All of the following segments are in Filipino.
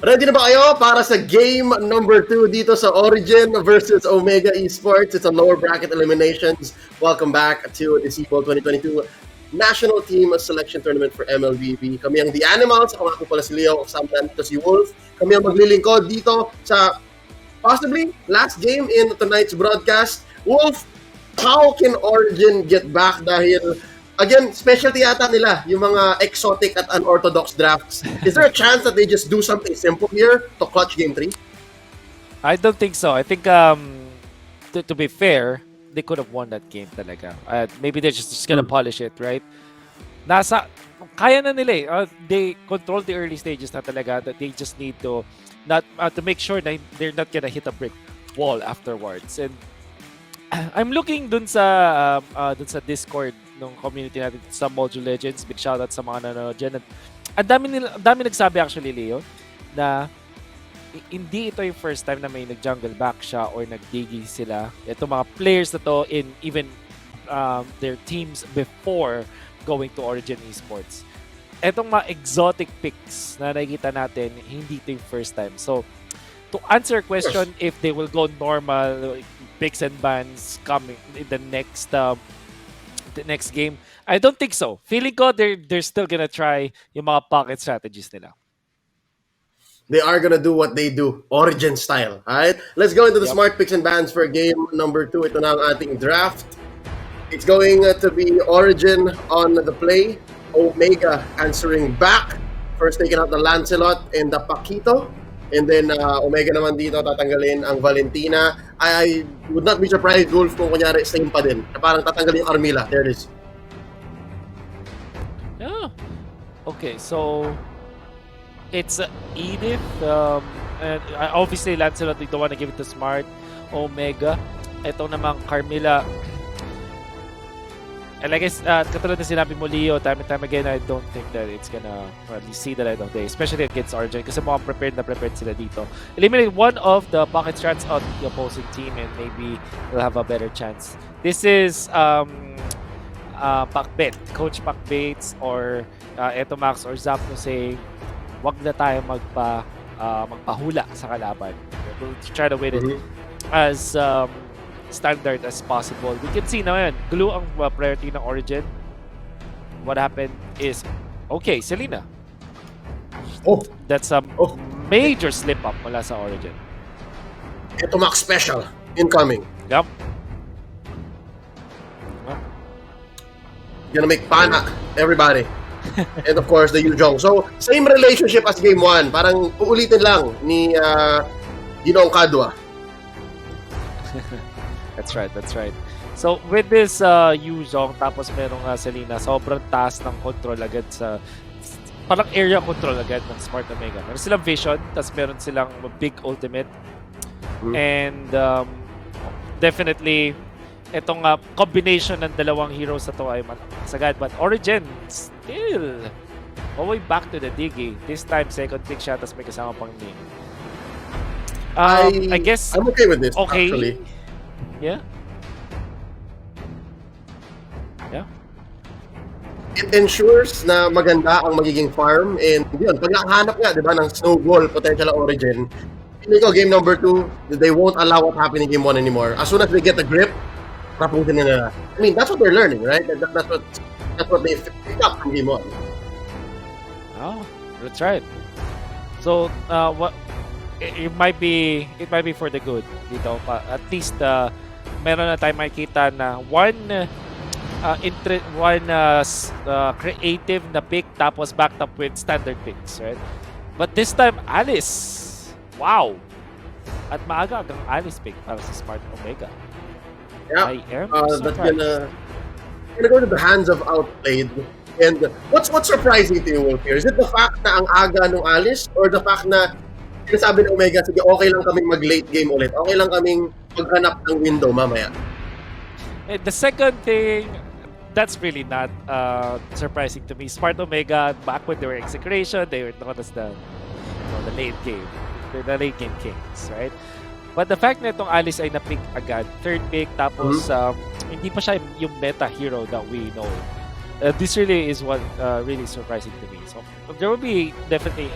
Ready na ba kayo para sa game number 2 dito sa Origen versus Omega Esports? It's a lower bracket eliminations. Welcome back to the SIBOL 2022 National Team Selection Tournament for MLBB. Kami ang The Animals. Ako nga po pala si Leo. Kasama dito si Wolf. Kami ang maglilingkod dito sa possibly last game in tonight's broadcast. Wolf, how can Origen get back dahil again, specialty yata nila, yung mga exotic at unorthodox drafts. Is there a chance that they just do something simple here to clutch Game 3? I don't think so. I think, to be fair, they could have won that game talaga. Maybe they're just gonna polish it, right? Kaya na nila eh. They control the early stages na talaga, that they just need to to make sure that they're not gonna hit a brick wall afterwards. And I'm looking dun sa Discord ng community natin sa Module Legends. Big shoutout sa mga nanonood dyan. Ang dami nagsabi actually, Leo, na hindi ito yung first time na may nag-jungle back siya or nag-digi sila. Ito mga players na to in even their teams before going to Origen Esports. Etong mga exotic picks na nakikita natin, hindi ito yung first time. So, to answer your question, if they will go normal picks and bans coming in the next game, I don't think so. Feeling ko they're still gonna try yung mga pocket strategies nila. They are gonna do what they do, Origen style. Alright? Let's go into the smart picks and bans for game number 2. Ito na ang ating draft. It's going to be Origen on the play. Omega answering back. First taking out the Lancelot and the Paquito. And then Omega naman dito tatanggalin ang Valentina. I would not be surprised, Wolf, kung kunyari same pa din. Parang tatanggalin yung Armilla. There it is. Yeah. Okay, so it's Edith. And obviously Lancelot, they don't want to give it to Smart. Omega. Ito namang Carmilla. And like katulad na sinabi mo, Leo, time and time again, I don't think that it's gonna really see the light of day, especially against Origen, kasi mukhang prepared sila dito. Eliminate one of the pocket strats on the opposing team and maybe they'll have a better chance. This is Pacbet, Coach Pacbates or Eto Max or Zapno saying, wag na tayo magpahula sa kalaban. We'll try to win it as standard as possible. We can see naman, glue ang priority ng Origen. What happened is, okay, Selena. That's a major slip up mula sa Origen. Ito Max special, incoming. Yep. Gonna make pana, everybody. And of course, the Yujong. So, same relationship as game 1. Parang uulitin lang ni Ginong Kadwa. That's right. So, with this Yuzong, tapos merong Selena, sobrang taas ng control agad sa parang area control agad ng Smart Omega. Meron silang vision, tapos meron silang big ultimate. And definitely, itong combination ng dalawang heroes na to ay masagad. But Origen, still, way back to the Digi. This time, second pick siya, tapos may kasama pang name. I guess, I'm okay with this, actually. Yeah. It ensures na maganda ang magiging farm and yun, pag nakahanap nga, di ba, ng snowball potential Origen, hindi ko game number 2, they won't allow what happened in game 1 anymore. As soon as they get the grip, tapusin nila. I mean, that's what they're learning, right? That's what they picked up from game 1. Oh, that's right. So, it might be for the good dito. At least meron na tayo makikita na one creative na pick tapos backed up with standard picks, right? But this time, Alice. Wow! At maaga ang Alice pick para sa Smart Omega. Yeah, I am that's gonna go to the hands of Outplayed. And what's surprising to you, Wolf, here? Is it the fact na ang aga ng Alice or the fact na sinasabi ng Omega, sige, okay lang kaming mag-late game ulit. Okay lang kaming maghanap ng window mamaya. The second thing, that's really not surprising to me. Smart Omega, back when they were execration, they were known as the late game. They're the late game kings, right? But the fact na itong Alice ay na-pick agad, third pick, tapos hindi pa siya yung meta hero that we know. This really is what really surprising to me. So there will be definitely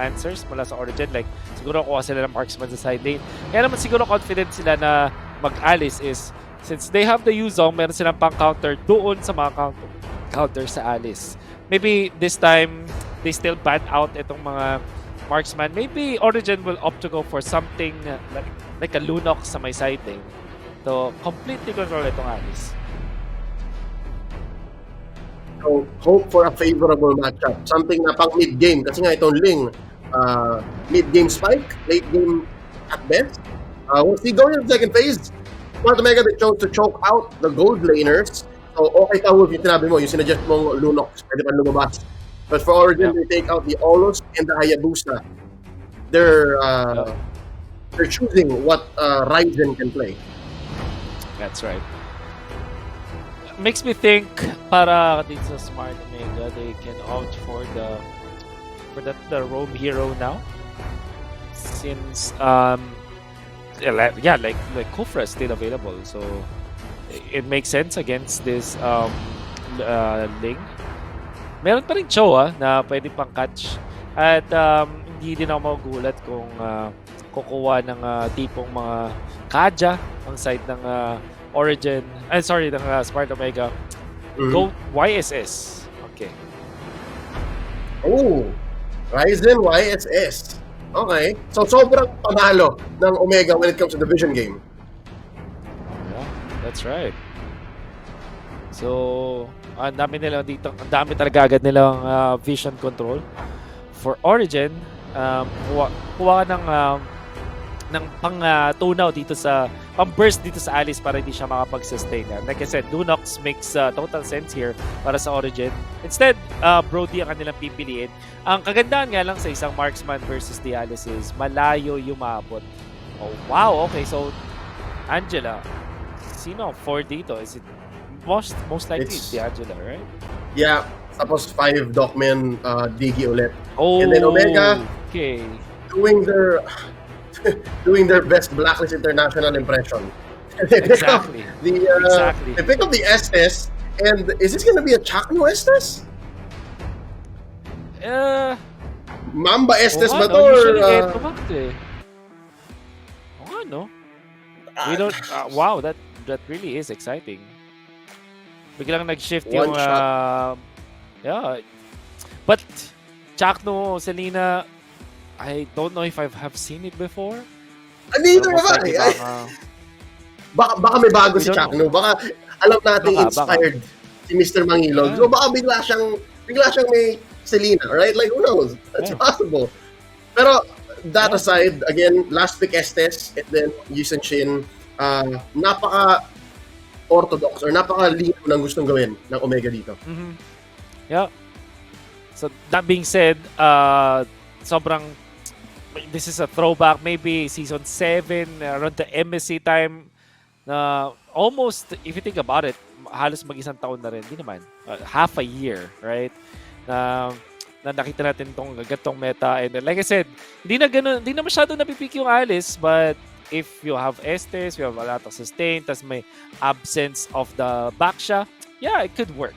answers mula sa Origen. Like siguro kuha sila ng marksman sa side lane. Kaya naman siguro confident sila na mag-alis is since they have the Yuzong, meron silang pang-counter doon sa mga counter sa Alice. Maybe this time they still ban out itong mga marksman. Maybe Origen will opt to go for something like a Lunox sa may side lane to completely control itong Alice. So, hope for a favorable matchup. Something na pang mid-game. Kasi nga itong Ling, mid-game spike, late game at best. We'll see going in the second phase. Smart Omega, they chose to choke out the gold laners. So, okay ka, Wolf, yung sinabi mo, yung sinuggest mong Lunox, pwede pa lumabas. But for Origen, they take out the Olos and the Hayabusa. They're choosing what Ryzen can play. That's right. Makes me think para dito sa Smart Omega, they can opt for the roam hero now. Since like Kufra is still available, so it makes sense against this Ling. Meron pa rin Choa na pwede pang catch at hindi din ako magugulat kung kukuha ng tipong mga Kaja ang side ng Origen, ng Smart Omega. Go YSS. Okay. Oh, Ryzen YSS. Okay. So, sobrang panalo ng Omega when it comes to the vision game. Yeah, that's right. So, ang dami nila dito, ang dami talaga agad nilang vision control. For Origen, kuha ng pang-tunaw dito sa pang-burst dito sa Alice para hindi siya makapag-sustain. Like I said, Lunox makes total sense here para sa Origen. Instead, Brody ang kanilang pipiliin. Ang kagandahan nga lang sa isang marksman versus the Alice is malayo yumabot. Oh, wow, okay. So, Angela, sino 4 dito? Is it most likely it's the Angela, right? Yeah. Tapos 5 Docmen Digi ulit. Oh, and then Omega, okay. doing their best Blacklist International impression. Exactly. They pick up the Estes, and is this going to be a Chakno Estes? Mamba Estes ba to? We don't. Wow, that really is exciting. Biglang nag-shift One yung shot. yeah. But Chakno, Selena, I don't know if I have seen it before. Neither have I. Baka may bago si Chakno. Baka alam natin inspired si Mr. Mangilog. So baka bigla siyang may Selena, right? Like, who knows? It's possible. Pero that aside, again, last pick Estes, and then Yusen Shin, napaka-orthodox or napaka-lino ng gustong gawin ng Omega dito. Mm-hmm. Yeah. So that being said, this is a throwback, maybe season 7, around the MSC time, almost, if you think about it, halos mag-isang taon na rin, hindi naman, half a year, right? Na nakita natin gantong meta, and like I said, hindi na masyado napipik yung Alice, but if you have Estes, you have a lot of sustain, tas may absence of the Baksha, yeah, it could work.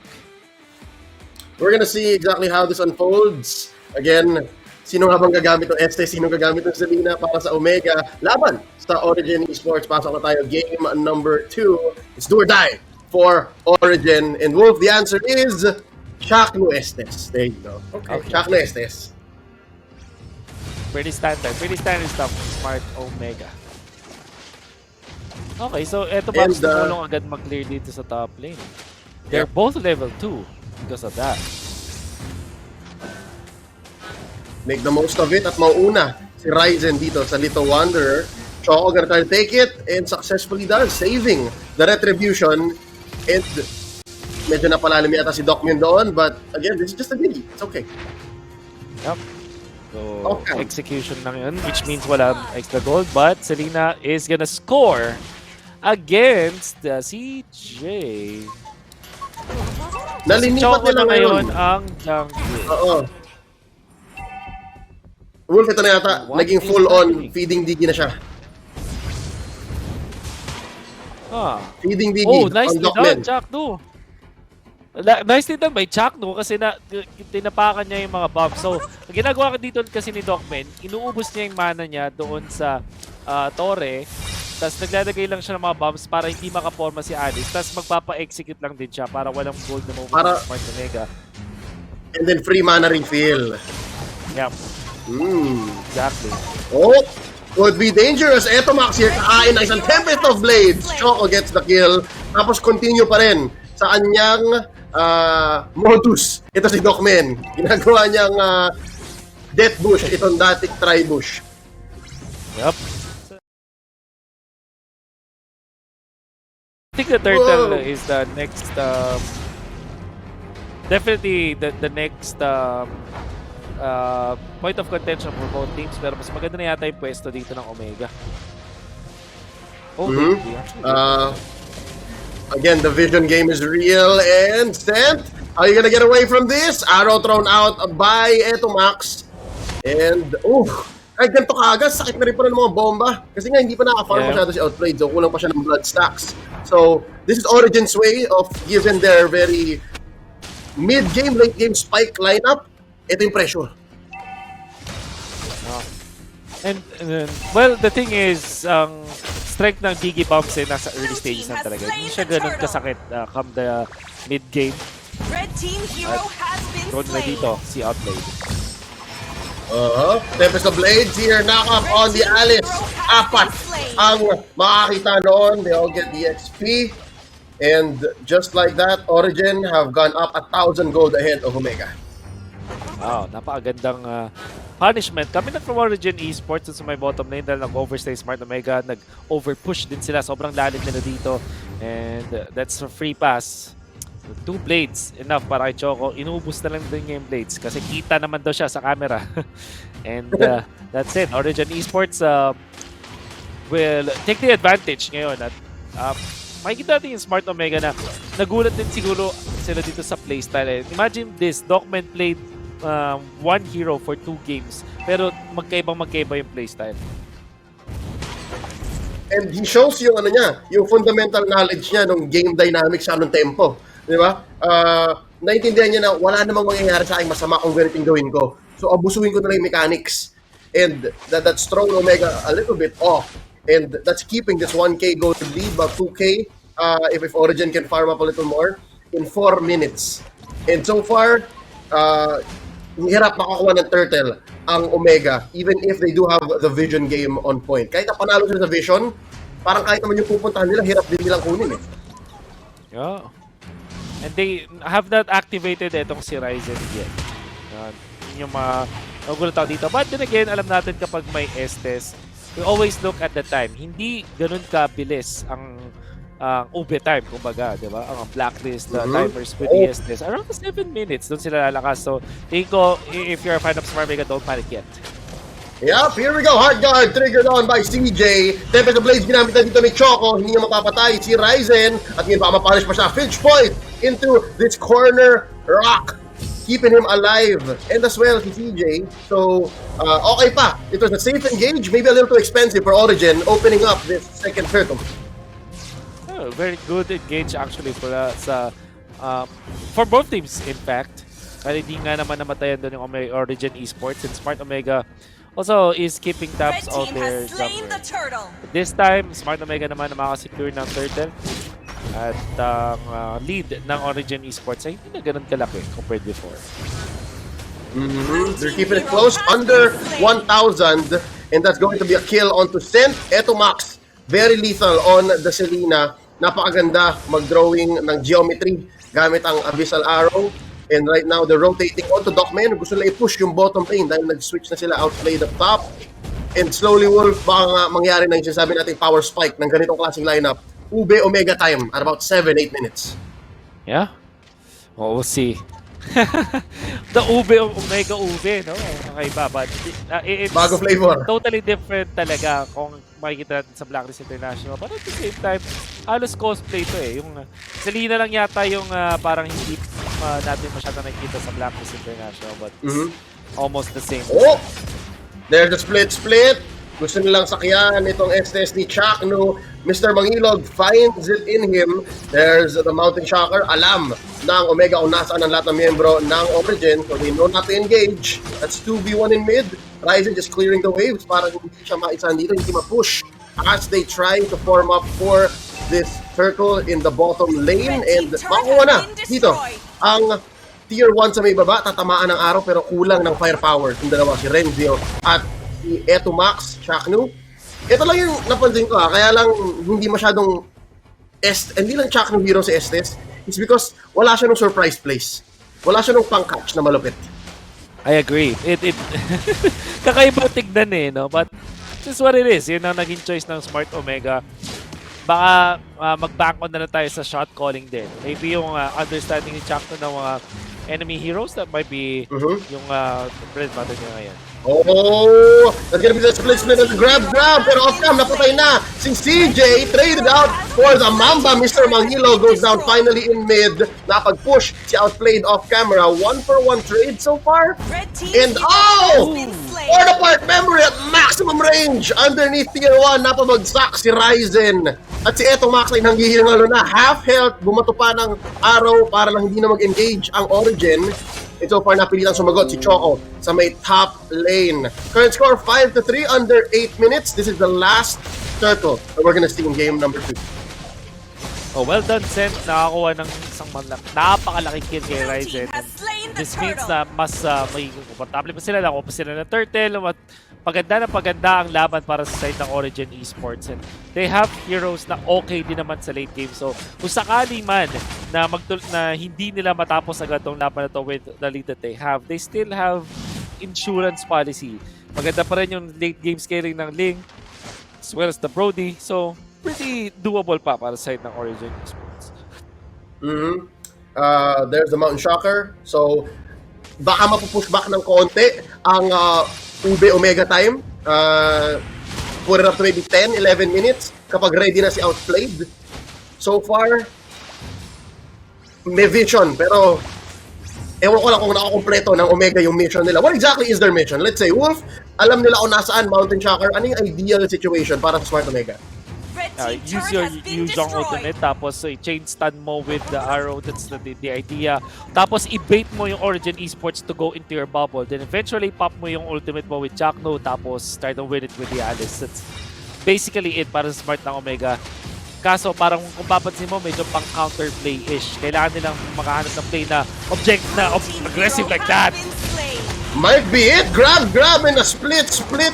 We're gonna see exactly how this unfolds. Again, sino habang gagamit ng Estes, sino gagamit ng Selena para sa Omega. Laban sa Origen Esports. Pasok na tayo. Game number 2. It's do or die for Origen. And Wolf, the answer is Chakno Estes. There you go. Okay. Chakno Estes. Pretty standard stuff. Smart Omega. Okay, so eto ba tumulong agad mag-clear dito sa top lane. They're both level 2 because of that. Make the most of it at mauuna si Ryzen dito sa Little Wanderer. Choco gonna try to take it and successfully does, saving the retribution. And medyo napalalim yata si Docmin doon, but again, this is just a giddy. It's okay. Yep. So, execution lang yun, which means wala extra gold, but Selena is gonna score against the CJ. Nalinipat nila ngayon ang jungle. Oo. Wolf, ito na yata. Naging full-on feeding digi na siya. Feeding digi nice on Docmen. Chakno. Nice din doon, may Chuck, no? Kasi tinapakan niya yung mga bombs. So, ang ginagawa ka dito kasi ni Docman, inuubos niya yung mana niya doon sa Torre. Tapos naglalagay lang siya ng mga bombs para hindi makaporma si Alice. Tapos magpapa-execute lang din siya para walang gold na move ng Smart Omega. And then free mana refill. Yep. Exactly. Oh! Could be dangerous. Eto Max here, kakain ng isang Tempest of Blades. Choco gets the kill. Tapos continue pa rin sa kanyang modus. Ito si Docman. Ginagawa niyang death bush, itong dating tri-bush. Yep. I think the turtle is the next definitely the next point of contention for both teams, pero mas maganda na yata yung pwesto dito ng Omega. Again, the vision game is real and Stent. Are you gonna get away from this? Arrow thrown out by Eto Max. And, kahit ganito kaagad, sakit na rin pa ng mga bomba. Kasi nga, hindi pa naka-farm masyado si Outplayed, so kulang pa siya ng blood stacks. So, this is Origen's way of given their very mid-game, late-game spike lineup. Ito yung pressure. And well, the thing is, strength ng Gigi Bombs nasa early stages na talaga. Hindi siya ganun kasakit come the mid-game. Red team hero has been na dito, si Outplayed. Tempest of Blades here, knock up on the Alice. Apat ang makakita noon. They all get the XP. And just like that, Origen have gone up 1,000 gold ahead of Omega. Wow, napakagandang punishment. Kami na from Origen Esports sa may bottom lane dahil nag-overstay Smart Omega, nag-overpush din sila. Sobrang lalim nila dito. And that's a free pass. 2 blades, enough para kay Choco. Inuubos na lang din yung blades kasi kita naman daw siya sa camera. And that's it. Origen Esports will take the advantage ngayon. At makikita natin yung Smart Omega na nagulat din siguro sila dito sa playstyle. Imagine this, Docman played one hero for 2 games pero magkaiba yung playstyle. And he shows yung yung fundamental knowledge niya ng game dynamics sa anong tempo. Di ba? Naintindihan niya na wala namang mangyayari sa aking masama kung ganito yung gawin ko. So, abusuhin ko na lang yung mechanics. And that's thrown Omega a little bit off. And that's keeping this 1k gold lead, about 2k if Origen can farm up a little more in 4 minutes. And so far, hirap makakuha ng turtle ang Omega, even if they do have the vision game on point. Kahit na panalo sila sa vision, parang kahit naman yung pupuntahan nila, hirap din nilang kunin eh. Yeah. And they have not activated itong si Ryzen yet. Yun yung nagulat ako dito. But then again, alam natin kapag may Estes, we always look at the time. Hindi ganun kabilis ang UB time, kumbaga, di ba? Ang blacklist, the timers with the Estes. Around 7 minutes, doon sila lalakas. So, tingin ko, if you're a fan of Smart Omega, don't panic yet. Yep, here we go. Hard guard triggered on by CJ. Tempest of Blades ginamit na dito ni Choco. Hindi niya mapapatay si Ryzen. At ngayon baka mapunish pa siya. Finch point into this corner rock. Keeping him alive. And as well si CJ. So, okay pa. It was a safe engage. Maybe a little too expensive for Origen. Opening up this second turtle. Oh, very good engage actually for both teams, in fact. Kaya hindi nga naman namatayan doon yung Origen Esports and Smart Omega also is keeping tabs on their jungler. This time, Smart Omega naman na makasecure ng turtle. At ang lead ng Origen Esports ay hindi na ganun kalaki compared before. They're keeping it close, under 1,000. And that's going to be a kill onto Sent. Eto Max, very lethal on the Selena. Napakaganda mag-drawing ng geometry gamit ang Abyssal Arrow. And right now, they're rotating onto Docman. Gusto nila i-push yung bottom lane dahil nag-switch na sila, outplayed up top. And slowly, Wolf, baka nga mangyari na yung sinasabi natin power spike ng ganitong klaseng lineup. Ube Omega time at about 7-8 minutes. Yeah? Well, we'll see. The Omega Ube, no? Kakaiba, but it's bago flavor. Totally different talaga kung makikita natin sa Blacklist International. But at the same time, halos cosplay to eh. Yung Selena lang yata yung parang hindi natin masyadong nakikita sa Blacklist International, but almost the same. Oh! There's the split. Gusto nilang sakyan itong STS ni Chuck, no? Mr. Mangilog finds it in him. There's the Mountain Shocker. Alam ng Omega kung nasaan ang lahat ng miyembro ng Origen. So they know not to engage. That's 2v1 in mid. Ryzen just clearing the waves para hindi siya maisahan dito, hindi ma-push as they try to form up for this turtle in the bottom lane. And makuha na dito ang Tier 1 sa may baba. Tatamaan ng araw pero kulang ng firepower. Yung dalawa, si Renzio at si Eto Max, Chaknu. Ito lang yung napansin ko kaya lang hindi masyadong hindi lang Chaknu hero si Estes. It's because wala siya ng surprise plays. Wala siya ng pang-catch na malupit. I agree. It kakaiba tignan no? But this is what it is. Yun ang naging choice ng Smart Omega. Baka mag-back on na tayo sa shot calling din. Maybe yung understanding ni Chaknu ng mga enemy heroes that might be yung bread and butter niya ngayon. Oh, that's gonna be the split and the grab, pero off-cam, napatay na. Si CJ traded out for the Mamba. Mr. Manghilo goes down finally in mid. Napag-push, si outplayed off-camera. 1-for-1 trade so far. And for the part memory at maximum range. Underneath tier 1, napabagsak si Ryzen. At si Eto Max ay nanghihiling na. Half health, bumato pa ng araw para lang hindi na mag-engage ang Origen. And so far, napilitang sumagot si Choco sa may top lane. Current score 5-3 under 8 minutes. This is the last turtle that we're gonna see in game number 2. Oh, well done, Sen. Nakakuha ng isang napakalaking kill kay Ryzen. This means na mas may komportable pa sila. Nakuha pa sila ng turtle. Paganda ang laban para sa side ng Origen Esports. And they have heroes na okay din naman sa late game. So, kung sakali man na, na hindi nila matapos agad tong laban na to with the lead that they still have insurance policy. Maganda pa rin yung late game scaling ng Ling as well as the Brody. So, pretty doable pa para sa side ng Origen Esports. There's the Mountain Shocker. So, baka mapupush back ng konti ang Ube Omega time. Put it up to maybe 10-11 minutes kapag ready na si Outplayed. So far, may vision, pero ewan ko lang kung nakakompleto ng Omega yung mission nila. What exactly is their mission? Let's say, Wolf, alam nila kung nasaan Mountain Shocker. Ano yung ideal situation para sa Smart Omega? Use your Yuzhong ultimate, tapos chain stun mo with the arrow. That's the idea. Tapos i-bait mo yung Origen Esports to go into your bubble. Then eventually pop mo yung ultimate mo with Chakno, tapos try to win it with the Alice. That's basically it para sa Smart ng Omega. Kaso parang kung papansin mo, medyo pang counterplay-ish. Kailangan nilang makahanap ng play na aggressive like that. Might be it. Grab in a split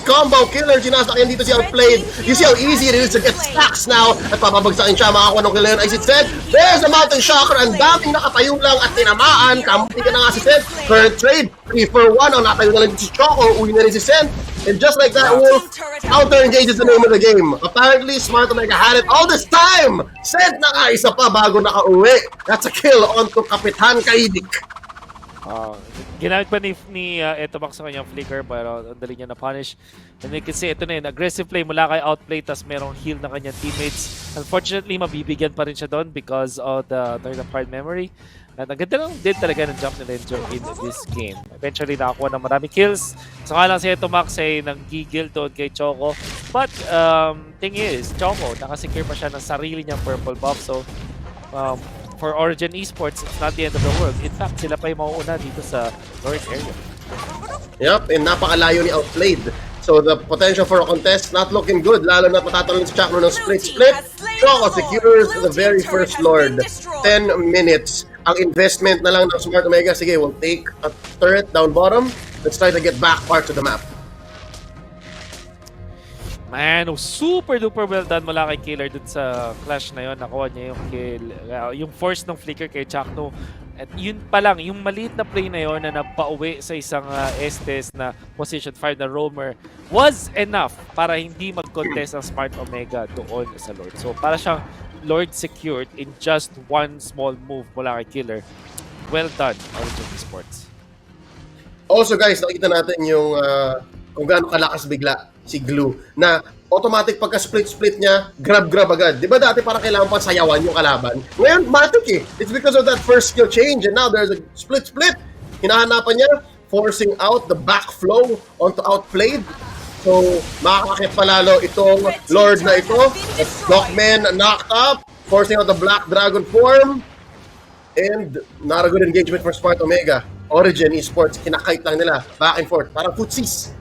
combo killer. Sinasakyan dito si Outplayed. You see how easy it is to get stacks now. At papabagsakin siya, makakuha ng killer. As it said, there's a Mountain Shocker. Ang daming nakatayo lang at tinamaan. Kamuti ka na nga si Sen. Current trade, 3-for-1. Ang natayo na lang si Choco. Uwi na rin si Sen. And just like that, Wolf, counter engage is the name of the game. Apparently, Smart Omega had it all this time. Sen nakaisa pa bago nakauwi. That's a kill onto Kapitan Kaidik. Ginamit pa ni Etomax sa kanyang flicker pero ang dali niya na-punish. And you can see, ito na yun, aggressive play mula kay outplay tas merong heal ng kanyang teammates. Unfortunately, mabibigyan pa rin siya doon because of the third-party memory. At ang ganda lang din talaga ng jump nila in this game. Eventually, nakakuha ng maraming kills. So nga lang si Etomax ay nanggigil doon kay Choco. But, thing is, Choco, nakasecure pa siya ng sarili niyang purple buff. So, for Origen Esports, it's not the end of the world. In fact, sila pa yung mauuna dito sa north area. Yep, and napakalayo ni Outplayed. So the potential for a contest not looking good, lalo na matatalon si Chakno ng split. Choco secures the very first Lord. 10 minutes. Ang investment na lang ng Smart Omega, sige, we'll take a turret down bottom. Let's try to get back parts of the map. Man, super duper well done mula kay Killer dun sa clash na yon. Nakuha niya yung kill. Yung force ng flicker kay Chakno. At yun pa lang, yung maliit na play na yon na napauwi sa isang Estes na position 5 na roamer was enough para hindi mag-contest ang Smart Omega doon sa Lord. So para siyang Lord secured in just one small move mula kay Killer. Well done, Origen Esports. Also guys, nakita natin yung kung gaano kalakas bigla si Glue na automatic pagka-split niya, grab agad. Di ba dati parang kailangan pa sayawan yung kalaban? Ngayon, matik eh. It's because of that first skill change and now there's a split. Hinahanapan niya, forcing out the backflow onto Outplayed. So, makakakit palalo itong Lord na ito. Dogman knocked up, forcing out the Black Dragon form. And not a good engagement for Smart Omega. Origen Esports, kinakite lang nila. Back and forth, parang footsies.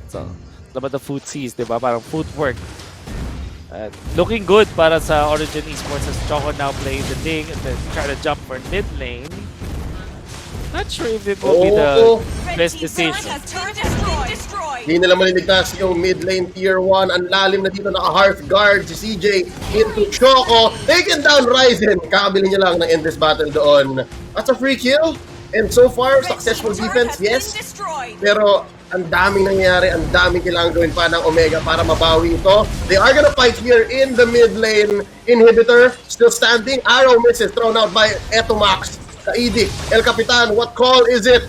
So, naman the footsies, di ba? Parang footwork. Looking good para sa Origen Esports as Choco now playing the thing and then try to jump for mid lane. Not sure if it will be the best decision. Hindi nila maliligtas yung mid lane tier 1. Ang lalim na dito, naka-hearth guard si CJ into Choco. Taken down Ryzen. Kakabili niya lang ng endless battle doon. That's a free kill. And so far, successful defense, yes. Pero ang daming nangyayari, ang daming kailangan gawin pa ng Omega para mabawi ito. They are gonna fight here in the mid lane. Inhibitor, still standing. Arrow misses, thrown out by Etomax. Kaidi, El Capitan, what call is it?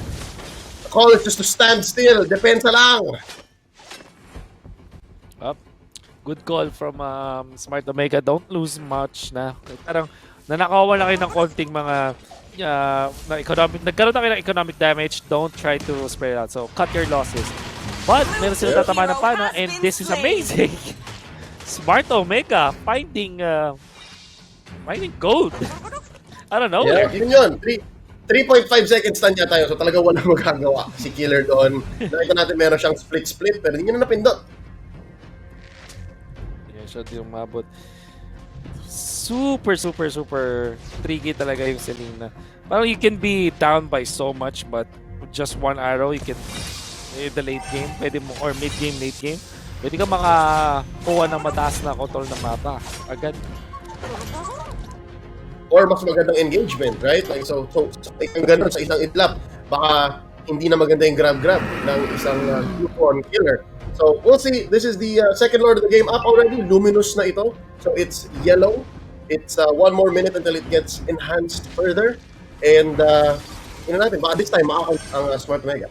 The call is just to stand still. Depensa lang. Good call from Smart Omega. Don't lose much na. Parang nanakawan na kayo ng konting mga nagkaroon na kayo ng economic damage. Don't try to spread it out. So, cut your losses. But, meron sila tatama ng pana and this is amazing. Smart Omega finding gold. I don't know. Yeah, yun. 3.5 seconds stand niya tayo. So, talaga walang magagawa si Killer doon. Nakita natin meron siyang split-split pero hindi niya na napindot. Shot yung mabot. Super tricky talaga yung Selena. Parang you can be down by so much but with just one arrow you can in the late game, pwede mo, or mid game, late game, pwede ka makakuha ng mataas na control ng mapa agad. Or mas magandang engagement, right? Like so ang ganun sa isang itlap, baka hindi na maganda yung grab ng isang Q4 Killer. So, we'll see. This is the second Lord of the game up already. Luminous na ito. So, it's yellow. It's 1 more minute until it gets enhanced further. And, natin, baka this time, makakal ang Smart Omega.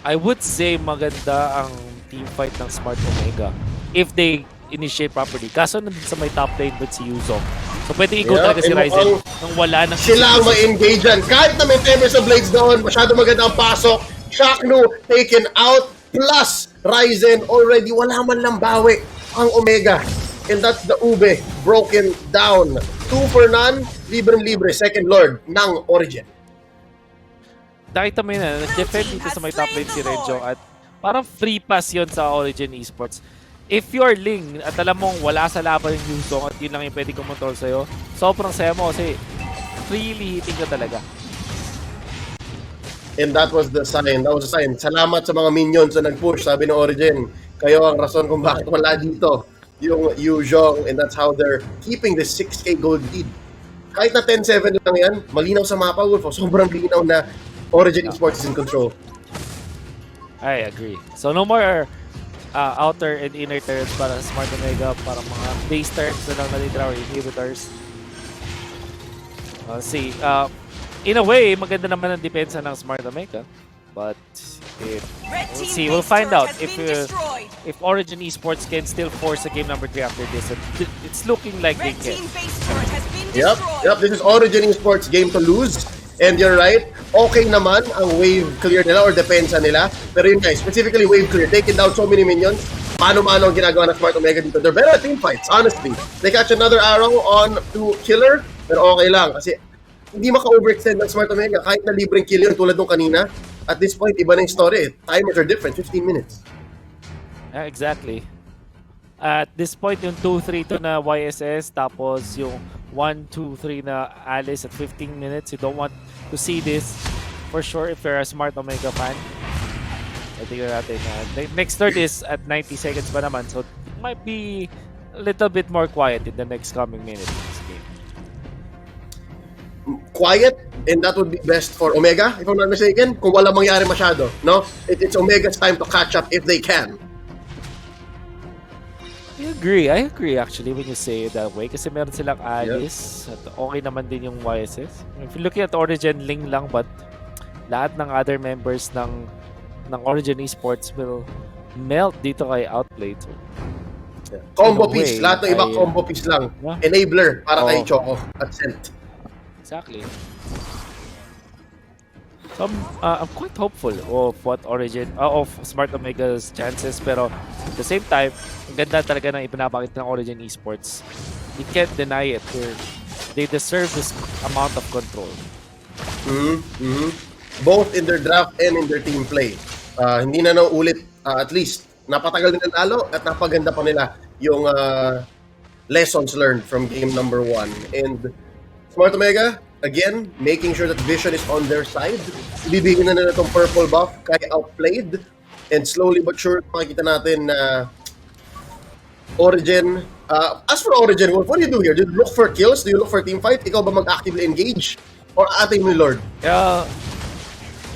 I would say maganda ang team fight ng Smart Omega if they initiate properly. Kaso nandun sa may top lane doon si Yuzo. So, pwede ikaw talaga si Ryzen nang wala nang sila ang ma-engage dyan. Kahit na may Tempest of Blades doon, masyado maganda ang pasok. Shaknu taken out, plus Ryzen already wala man lang bawi ang Omega. And that's the Ube broken down. 2 for none, libre-libre, second Lord ng Origen. Nakita mo yun na, nag-defend dito sa may top lane si Renjo at parang free pass yun sa Origen Esports. If you're Ling at alam mong wala sa laban yung Yuzong at yun lang yung pwede kumontrol sa'yo, sobrang saya mo kasi freely hitting ka talaga. And that was the sign. That was a sign. Salamat sa mga minions na nag-push, sabi ng Origen. Kayo ang rason kung bakit wala dito yung Yuzhong, and that's how they're keeping the 6K gold lead. Kahit na 10-7 lang yan, malinaw sa mapa, Wolf. Sobrang linaw na Origen Esports is in control. I agree. So no more outer and inner turrets para sa Smart Omega, para mga base turrets na lang natitira or inhibitors. See, in a way, maganda naman ang depensa ng Smart Omega. But we'll see. We'll find out if Origen Esports can still force a game number 3 after this. It's looking like they can. Yep. This is Origen Esports game to lose. And you're right. Okay naman ang wave clear nila or depensa nila. Pero yun guys, specifically wave clear. Taking down so many minions. Paano-mano ang ginagawa ng Smart Omega dito. They're better at team fights, honestly. They catch another arrow on to Killer. Pero okay lang kasi hindi maka-overextend ng Smart Omega kahit na libreng kill yun tulad nung kanina. At this point, iba na yung story. Timers are different, 15 minutes. Yeah, exactly. At this point, yung 2-3 to na YSS, tapos yung 1-2-3 na Alice at 15 minutes. You don't want to see this for sure if you're a Smart Omega fan. I think natin. Next third is at 90 seconds pa naman, so it might be a little bit more quiet in the next coming minutes in this game. Quiet, and that would be best for Omega, if I'm not mistaken, kung wala mangyari masyado, no? It's Omega's time to catch up if they can. I agree actually when you say it that way kasi meron silang Alice at okay naman din yung YSS. If you look at Origen, Ling lang, but lahat ng other members ng Origen Esports will melt dito kay Outplayed. So, combo piece, lahat ng iba combo piece lang. Enabler para kay Choco at Cent. Exactly. So I'm quite hopeful of what Origin, of Smart Omega's chances. Pero at the same time, ang ganda talaga ng ipinapakita ng Origin Esports. You can't deny it. They deserve this amount of control. Both in their draft and in their team play. Hindi na naulit, at least, napatagal nila lalo at napaganda pa nila yung lessons learned from game number 1. And Smart Omega, again, making sure that vision is on their side. Ibibigyan na nila itong purple buff kaya outplayed. And slowly but sure, makikita natin na Origen. As for Origen, what do you do here? Do you look for kills? Do you look for team fight? Ikaw ba mag-actively engage? Or ating ni Lord?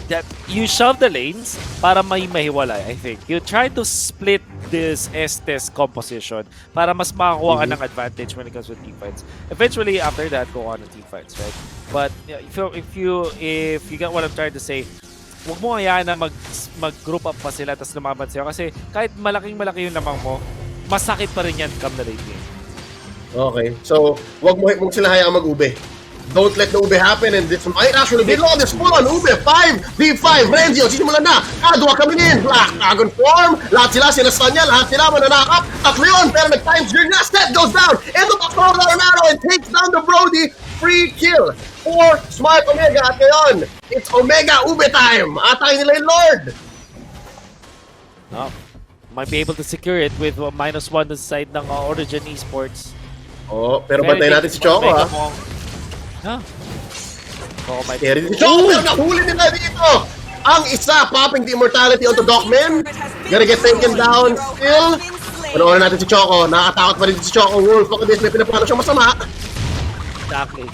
That you shove the lanes para mahiwalay, I think. You try to split this Estes composition para mas makakuha ka ng advantage when it comes with team fights. Eventually, after that, go on to team fights, right? But yeah, if you get what I'm trying to say, huwag mo hayaan na mag-group up pa sila tapos lumaban sila. Kasi kahit malaking-malaki yung lamang mo, masakit pa rin yan come the late game. Okay. So, wag mo sila hayaan mag-ube. Don't let the ube happen, and this might actually be long. This full on ube. 5v5. Renzio, sisimulan na. Kadwa kami in. Black Dragon form. Lahat sila, sinastan niya. Lahat sila mananakap. Tatlo yun, pero nag-times during that. Set goes down. Into the floor of Arnado and takes down the Brody. Free kill for Smart Omega. At ngayon, it's Omega ube time. Atay nila yung Lord. No. Might be able to secure it with -1 sa side ng Origen Esports. Oh, pero bantayin natin si Choco, ha? Carry din si Choco, pero nahuli nila dito! Ang isa, popping the immortality onto Docman. Gonna get taken down still. Panoorin natin si Choco. Nakakatakot pa rin si Choco. Wolf, look at this. May pinapano siyang masama. Exactly.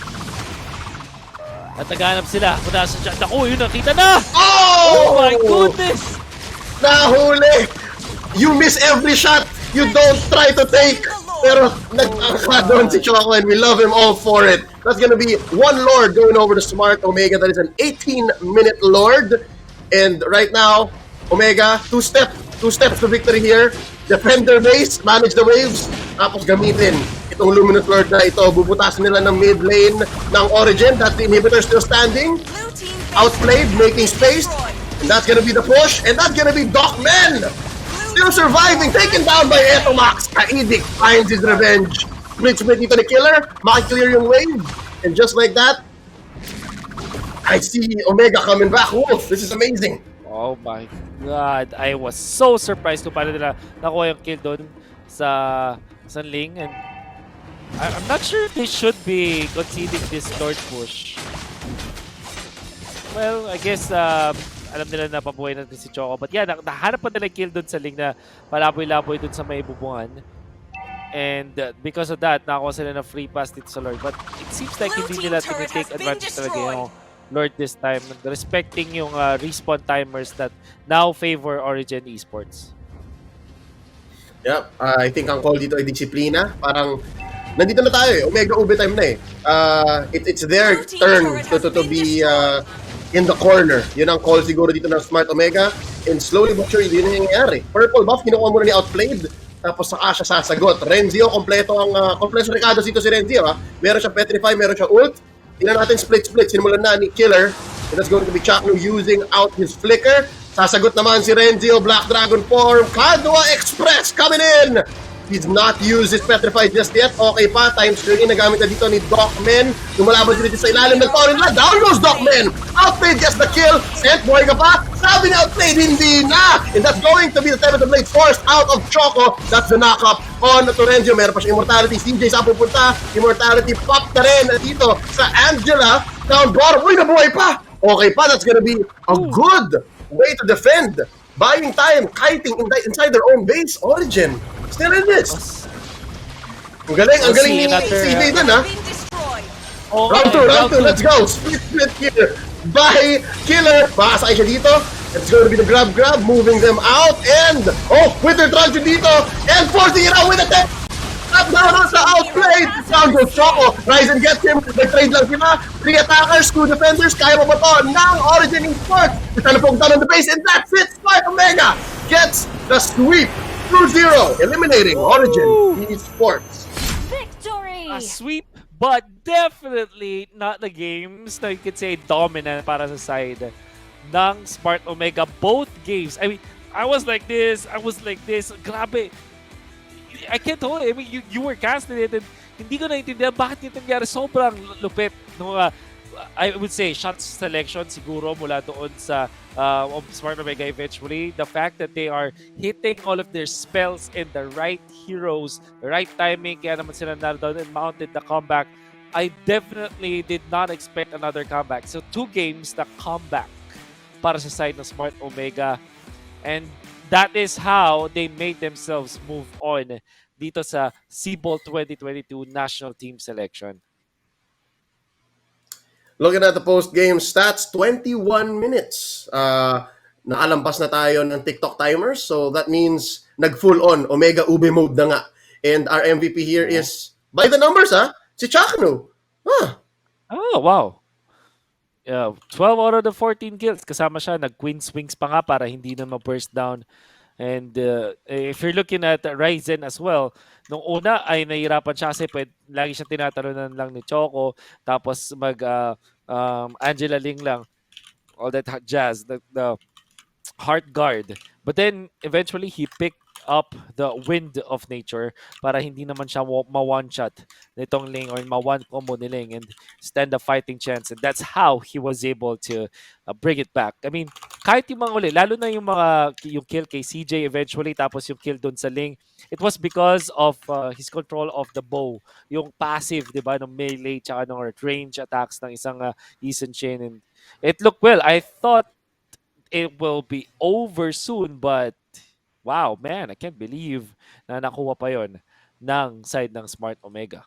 At naghanap sila. Kung nasa dyan. Naku, yun, nakita na! Oh! Oh my goodness! Nahuli! You miss every shot you don't try to take. Pero nagtaka doon si Choco and we love him all for it. That's gonna be one Lord going over to Smart Omega. That is an 18-minute Lord. And right now, Omega, two steps to victory here. Defender base, manage the waves, tapos gamitin itong Luminous Lord na ito. Bubutasin nila ng mid lane ng Origen. That the inhibitor still standing. Outplayed, making space. And that's gonna be the push. And that's gonna be Docman. Still surviving, taken down by Etomax. Kaidik finds his revenge. Split dito ni Killer, makiklear yung wave. And just like that, I see Omega coming back. Wolf, this is amazing. Oh my god, I was so surprised kung paano nila nakuha yung kill doon sa Ling. And I'm not sure if they should be conceding this Lord push. Well, I guess alam nila na pabuhay natin si Choco. But yeah, nahanap pa nila kill doon sa Ling na palaboy-laboy doon sa may bubungan. And because of that, nakakuha sila na free pass dito sa Lord. But it seems like hindi nila tinitake advantage talaga yung Lord this time. Respecting yung respawn timers that now favor Origen Esports. Yeah, I think ang call dito ay disiplina. Parang nandito na tayo eh. Omega ube time na eh. It's their turn to be in the corner. Yun ang call siguro dito ng Smart Omega. And slowly but surely, yun yung nangyayari. Purple buff, kinukuha muna ni Outplayed. Tapos saka siya sasagot. Renzio, kompleto Ricardo dito si Renzio. Ha? Meron siya Petrify, meron siya ult. Tingnan natin split. Sinimulan na ni Killer. And that's going to be Chakno using out his flicker. Sasagot naman si Renzio, Black Dragon form. Kadwa Express coming in! He's not used his Petrify just yet. Okay pa, times 3 nagamit na dito ni Docman. Lumalaban sila dito sa ilalim ng tower nila. Down goes Docman! Outplayed gets the kill. Sent, buhay ka pa. Sabi niya outplayed, hindi na! And that's going to be the 7th blade forced out of Choco. That's the knock-up on Torrenzio. Meron pa siya Immortality. CJ sa pupunta. Immortality pop na rin dito sa Angela. Down bottom. Uy, nabuhay pa! Okay pa, that's gonna be a good way to defend. Buying time, kiting inside their own base. Origin. Still in this. Ang galing ni CJ dun, ha? Round 2, let's go. Split here by Killer. Pakasakay siya dito. It's going to be the grab, moving them out. And, with their truncheon dito. And forcing it out with a tech. Up down sa outplayed. Down goes Choco. Ryzen gets him. Nag-trade lang sila. 3 attackers, 2 defenders. Kaya mo ba to? Ng Origen Esports. Isa na pong down on the base. And that's it. Smart Omega gets the sweep. 2-0, eliminating Origen Esports. Victory! A sweep, but definitely not the games na you could say dominant para sa side ng Smart Omega both games. I mean, I was like this. Grabe. I can't hold it. I mean, you were casting it and hindi ko naintindihan bakit ito nangyari. Sobrang lupit. No, I would say shot selection siguro mula doon sa Smart Omega eventually. The fact that they are hitting all of their spells in the right heroes, the right timing, kaya naman sila naroon and mounted the comeback. I definitely did not expect another comeback. So 2 games na comeback para sa side ng Smart Omega. And that is how they made themselves move on dito sa SIBOL 2022 National Team Selection. Looking at the post-game stats, 21 minutes. Nakalampas na tayo ng TikTok timers. So that means nag-full-on Omega Ube mode na nga. And our MVP here is, by the numbers si Chakno. Oh, wow. 12 out of the 14 kills. Kasama siya, nag-queen swings pa nga para hindi na ma-burst down. And if you're looking at Ryzen as well, nung una ay nahihirapan siya kasi lagi siya tinatalunan lang ni Choco. Tapos Angela Ling lang. All that jazz. The heart guard. But then, eventually, he picked up the wind of nature para hindi naman siya ma-one-shot nitong Ling or ma-one combo ni Ling and stand a fighting chance. And that's how he was able to bring it back. I mean, kahit yung mga uli, lalo na yung kill kay CJ eventually, tapos yung kill dun sa Ling, it was because of his control of the bow. Yung passive, di ba, ng melee tsaka ng range attacks ng isang Eason Chain. And it looked well. I thought it will be over soon, but wow, man, I can't believe na nakuha pa yon ng side ng Smart Omega.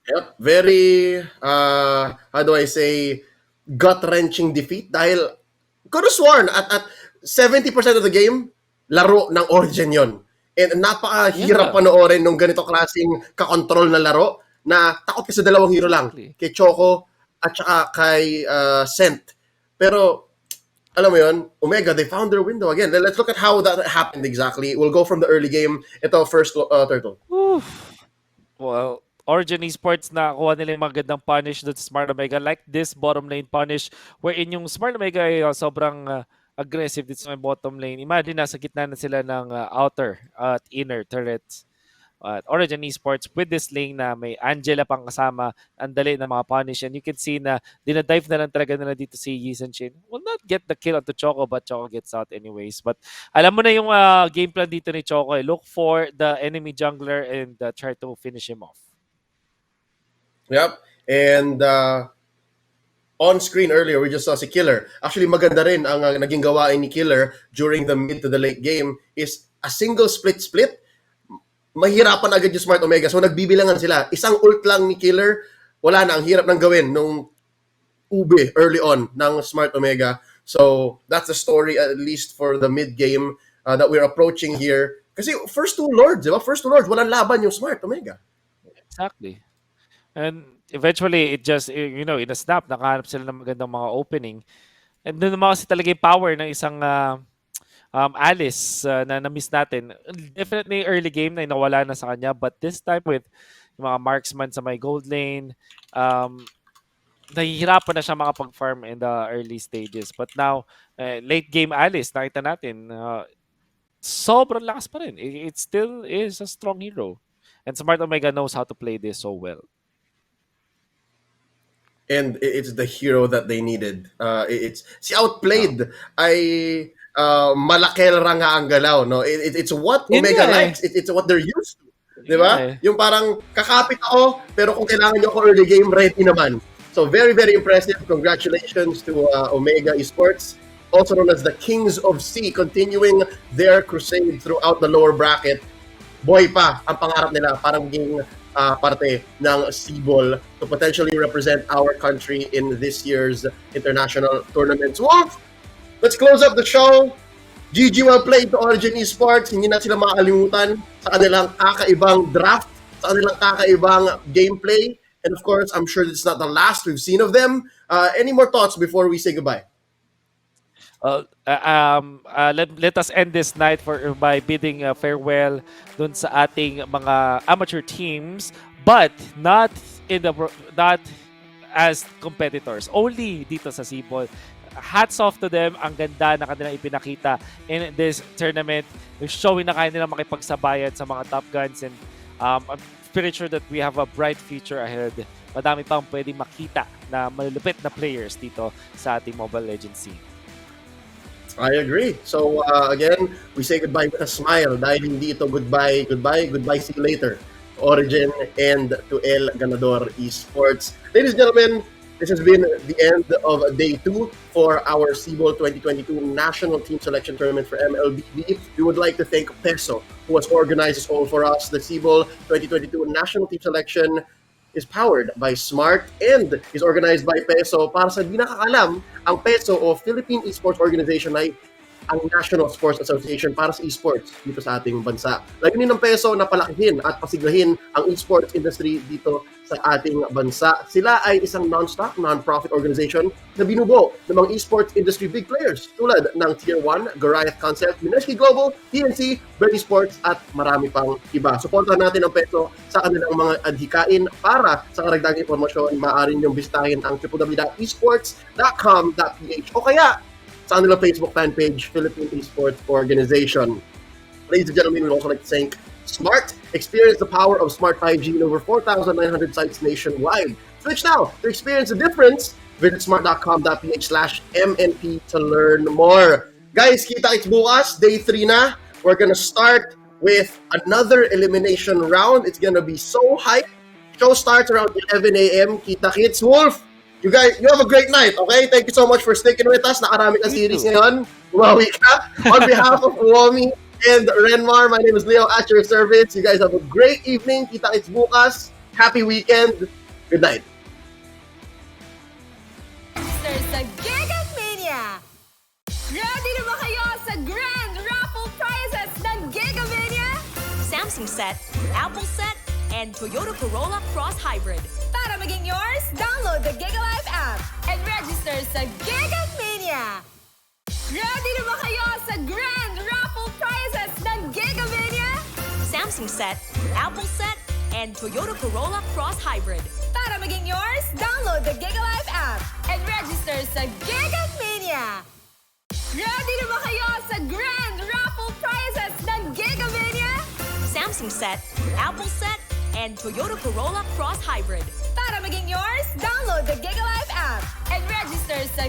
Yep, very, how do I say, gut-wrenching defeat dahil could have sworn at 70% of the game, laro ng Origen yon. And napakahirap panoorin nung ganito klaseng kakontrol na laro na takot ka sa dalawang hero lang, kay Choco at saka kay Sent. Pero alam mo yun, Omega, they found their window again. Let's look at how that happened exactly. We'll go from the early game. Ito, first, Turtle. Well, Origen Esports na kuha nila yung magandang punish doon sa Smart Omega. Like this bottom lane punish wherein yung Smart Omega ay sobrang aggressive dito sa bottom lane. Imagine, nasa gitna na sila ng outer at inner turrets. Origen Esports with this lane na may Angela pang kasama, ang dali na mga punish, and you can see na dinadive na lang talaga nila dito si Eason Chain. Will not get the kill onto Choco, but Choco gets out anyways. But alam mo na yung game plan dito ni Choco. Look for the enemy jungler and try to finish him off. Yep. And on screen earlier, we just saw si Killer. Actually, maganda rin ang naging gawain ni Killer during the mid to the late game is a single split. Mahirapan agad yung Smart Omega. So nagbibilangan sila. Isang ult lang ni Killer, wala na. Ang hirap nang gawin nung ube early on ng Smart Omega. So that's the story at least for the mid-game that we're approaching here. Kasi first two lords, di ba? First two lords, walang laban yung Smart Omega. Exactly. And eventually, it just, in a snap, nakahanap sila ng magandang mga opening. And doon naman kasi talaga yung power ng isang Alice na na-miss natin. Definitely early game na nawala na sa kanya, but this time with yung mga marksman sa may gold lane, nahihirapan na siya makapag-farm in the early stages. But now, late game Alice, nakita natin, sobrang lakas pa rin. It still is a strong hero. And Smart Omega knows how to play this so well. And it's the hero that they needed. Si outplayed ay malakelra nga ang galaw, no? It's what Omega likes. It's what they're used to. Di ba? Yung parang kakapit ako, pero kung kailangan nyo ako early game, ready naman. So very, very impressive. Congratulations to Omega Esports, also known as the Kings of C, continuing their crusade throughout the lower bracket. Boy pa ang pangarap nila para maging parte ng SIBOL to potentially represent our country in this year's international tournaments. Wolf, let's close up the show. GG well played to Origen Esports. Hindi na sila makakalimutan sa kanilang kakaibang draft, sa kanilang kakaibang gameplay. And of course, I'm sure it's not the last we've seen of them. Any more thoughts before we say goodbye? Let us end this night by bidding farewell dun sa ating mga amateur teams, but not as competitors. Only dito sa SIBOL. Hats off to them. Ang ganda na kanilang ipinakita in this tournament. Showing na kaya nilang makipagsabayan sa mga top guns, and I'm pretty sure that we have a bright future ahead. Madami pang pwedeng makita na malulupit na players dito sa ating Mobile Legends scene. I agree. So again, we say goodbye with a smile dahil hindi ito goodbye, see you later. Origen and to El Ganador Esports. Ladies and gentlemen, this has been the end of day 2 for our SIBOL 2022 National Team Selection Tournament for MLBB. We would like to thank Peso, who has organized this all for us. The SIBOL 2022 National Team Selection is powered by Smart and is organized by Peso. Para sa di nakakalam, ang Peso o Philippine Esports Organization ay ang National Sports Association para sa esports dito sa ating bansa. Layunin ng Peso na palakihin at pasiglahin ang esports industry dito sa ating bansa. Sila ay isang non-stock, non-profit organization na binubuo ng mga esports industry big players tulad ng Tier 1, Goliath Concept, Mineski Global, TNC, Bird Esports at marami pang iba. Suportahan natin ang Peso sa kanilang mga adhikain. Para sa karagdagang impormasyon, maaari niyong bisitahin ang www.esports.com.ph o kaya sa kanilang Facebook fan page, Philippine Esports Organization. Ladies and gentlemen, we'd also like to thank Smart. Experience the power of Smart 5G in over 4,900 sites nationwide. Switch now to experience the difference. Visit smart.com.ph/MNP to learn more. Guys, kita-kits bukas, day 3 na. We're gonna start with another elimination round. It's gonna be so hype. Show starts around 11 a.m. Kita-kits. Wolf, you have a great night, okay? Thank you so much for sticking with us. Nakarami kang series ngayon. Umawi ka. On behalf of Womi and Renmar, my name is Leo at your service. You guys have a great evening. Kita-kits bukas. Happy weekend. Good night. There's a Gigamania! Ready na ba kayo sa grand raffle prizes ng Gigamania? Samsung set, Apple set, and Toyota Corolla Cross Hybrid. Para maging yours, download the GigaLife app and register sa Gigamania! Ready na ba kayo sa grand raffle prizes ng Gigamania? Samsung set, Apple set, and Toyota Corolla Cross Hybrid. Para maging yours, download the GigaLife app and register sa Gigamania! Ready na ba kayo sa grand raffle prizes ng Gigamania? Samsung set, Apple set, and Toyota Corolla Cross Hybrid. Para maging yours, download the GigaLife app and register sa